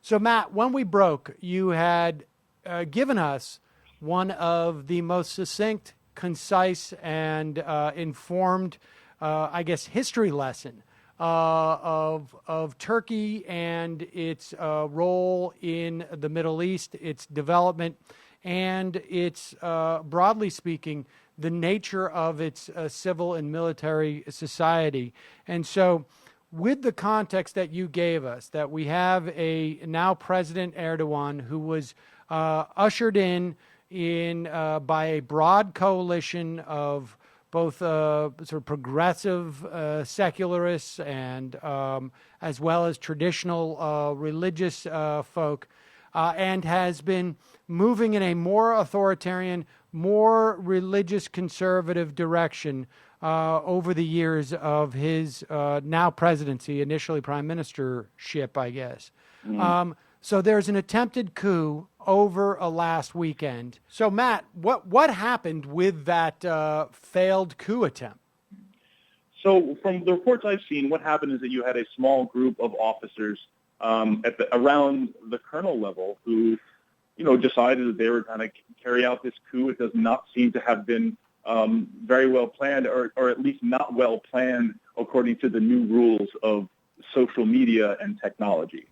So, Matt, when we broke, you had given us one of the most succinct, concise, and informed, I guess, history lesson of Turkey and its role in the Middle East, its development, and its, broadly speaking, the nature of its civil and military society. And so, with the context that you gave us, that we have a now President Erdogan who was ushered in by a broad coalition of both sort of progressive secularists and as well as traditional religious folk, and has been moving in a more authoritarian, more religious conservative direction over the years of his now presidency, initially prime ministership, I guess. Mm. So there's an attempted coup over a last weekend. So, Matt, what happened with that failed coup attempt? So from the reports I've seen, what happened is that you had a small group of officers around the colonel level who, decided that they were going to carry out this coup. It does not seem to have been very well planned, or at least not well planned according to the new rules of social media and technology.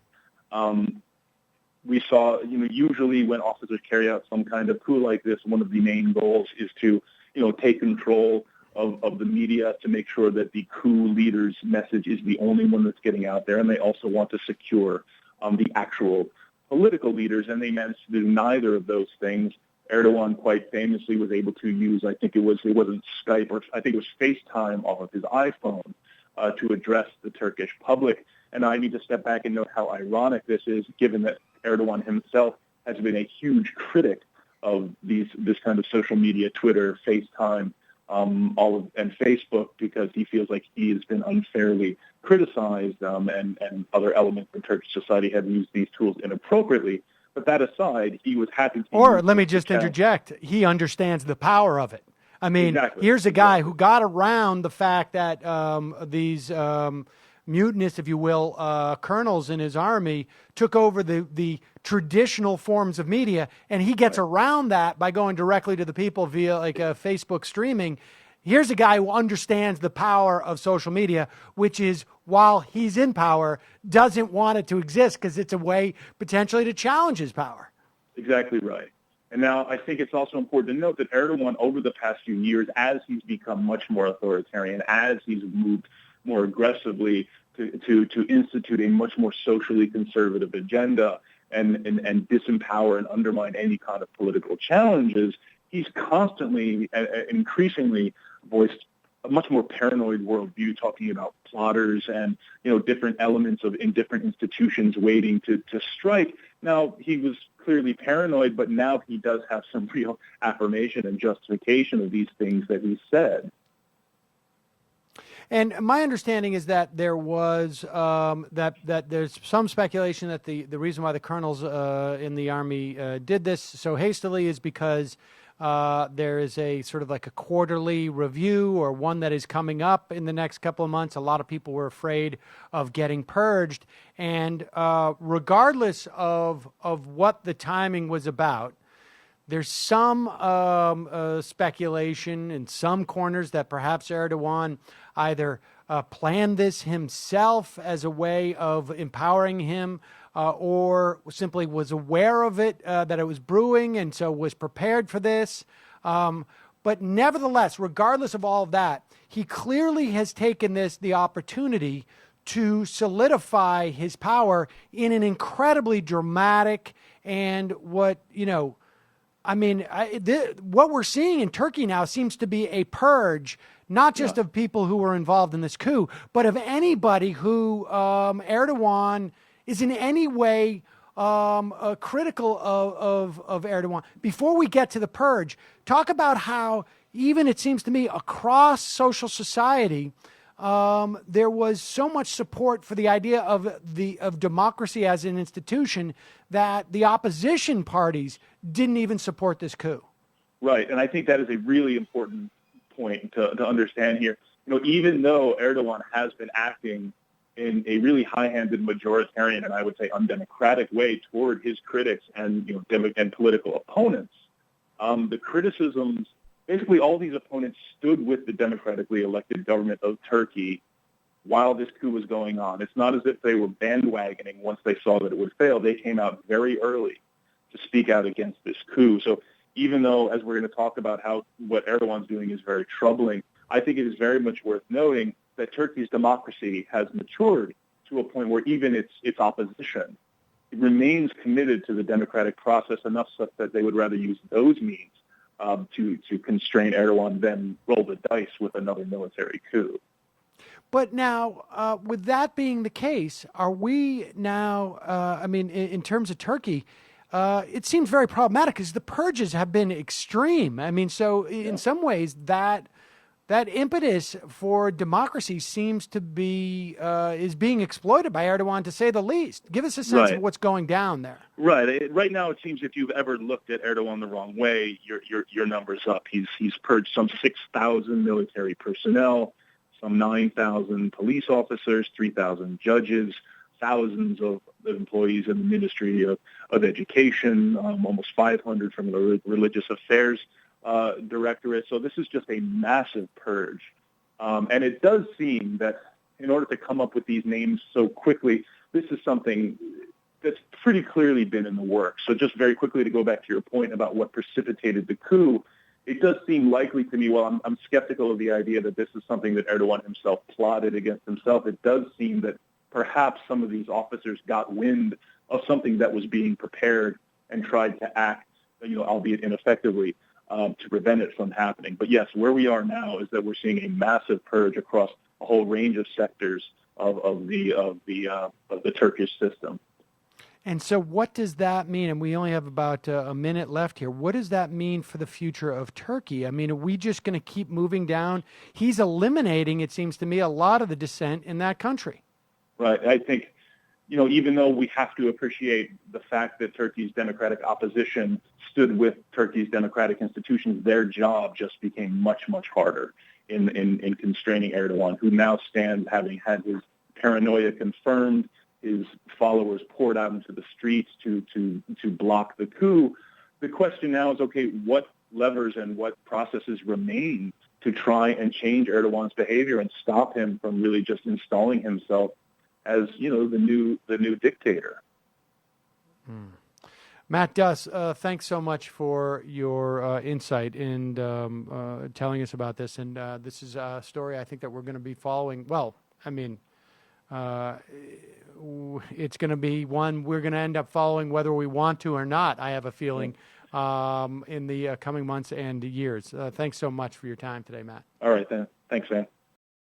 We saw, usually when officers carry out some kind of coup like this, one of the main goals is to, take control of the media to make sure that the coup leader's message is the only one that's getting out there. And they also want to secure the actual political leaders, and they managed to do neither of those things. Erdogan quite famously was able to use, it wasn't Skype, or I think it was FaceTime off of his iPhone to address the Turkish public. And I need to step back and note how ironic this is, given that Erdogan himself has been a huge critic of this kind of social media, Twitter, FaceTime, and Facebook, because he feels like he has been unfairly criticized, and other elements in Turkish society have used these tools inappropriately. But that aside, he was happy to... Or let me just interject, he understands the power of it. I mean, exactly. Here's a guy who got around the fact that these mutinous, if you will, colonels in his army took over the traditional forms of media, and he gets around that by going directly to the people via Facebook streaming. Here's a guy who understands the power of social media, which is, while he's in power, doesn't want it to exist because it's a way potentially to challenge his power. Exactly right. And now I think it's also important to note that Erdogan, over the past few years, as he's become much more authoritarian, as he's moved more aggressively to institute a much more socially conservative agenda and disempower and undermine any kind of political challenges, he's constantly and increasingly voiced a much more paranoid worldview, talking about plotters and different elements in different institutions waiting to strike. Now, he was clearly paranoid, but now he does have some real affirmation and justification of these things that he said. And my understanding is that there was that there's some speculation that the reason why the colonels in the army did this so hastily is because there is a sort of like a quarterly review, or one that is coming up in the next couple of months. A lot of people were afraid of getting purged, and regardless of what the timing was about, there's some speculation in some corners that perhaps Erdogan either planned this himself as a way of empowering him, or simply was aware of it, that it was brewing, and so was prepared for this. But nevertheless, regardless of all of that, he clearly has taken the opportunity to solidify his power in an incredibly dramatic and what we're seeing in Turkey now seems to be a purge, not just of people who were involved in this coup, but of anybody who Erdogan is in any way critical of Erdogan. Before we get to the purge, talk about how, even it seems to me, across social society, there was so much support for the idea of democracy as an institution that the opposition parties didn't even support this coup. Right, and I think that is a really important point to understand here. Even though Erdogan has been acting in a really high-handed, majoritarian, and I would say undemocratic way toward his critics and and political opponents. The criticisms, basically, all these opponents stood with the democratically elected government of Turkey while this coup was going on. It's not as if they were bandwagoning once they saw that it would fail. They came out very early to speak out against this coup. So even though, as we're going to talk about how what Erdogan's doing is very troubling, I think it is very much worth noting that Turkey's democracy has matured to a point where even its opposition remains committed to the democratic process enough such that they would rather use those means to constrain Erdogan than roll the dice with another military coup. But now, with that being the case, are we now, in terms of Turkey, it seems very problematic because the purges have been extreme. I mean, so in some ways that impetus for democracy seems to be is being exploited by Erdogan, to say the least. Give us a sense of what's going down there. Right. Right now, it seems if you've ever looked at Erdogan the wrong way, your number's up. He's purged some 6,000 military personnel, some 9,000 police officers, 3,000 judges, thousands of employees in the Ministry of Education, almost 500 from the Religious Affairs Directorate. So this is just a massive purge. And it does seem that in order to come up with these names so quickly, this is something that's pretty clearly been in the works. So just very quickly to go back to your point about what precipitated the coup, it does seem likely to me, while I'm skeptical of the idea that this is something that Erdogan himself plotted against himself, it does seem that perhaps some of these officers got wind of something that was being prepared and tried to act, albeit ineffectively, to prevent it from happening. But yes, where we are now is that we're seeing a massive purge across a whole range of sectors of the Turkish system. And so what does that mean? And we only have about a minute left here. What does that mean for the future of Turkey? I mean, are we just going to keep moving down? He's eliminating, it seems to me, a lot of the dissent in that country. Right. I think, even though we have to appreciate the fact that Turkey's democratic opposition stood with Turkey's democratic institutions, their job just became much, much harder in constraining Erdogan, who now stands having had his paranoia confirmed, his followers poured out into the streets to block the coup. The question now is, okay, what levers and what processes remain to try and change Erdogan's behavior and stop him from really just installing himself as, the new dictator. Matt Duss, thanks so much for your insight and telling us about this. And this is a story I think that we're going to be following. Well, it's going to be one we're going to end up following whether we want to or not, I have a feeling, in the coming months and years. Thanks so much for your time today, Matt. All right, then. Thanks, man.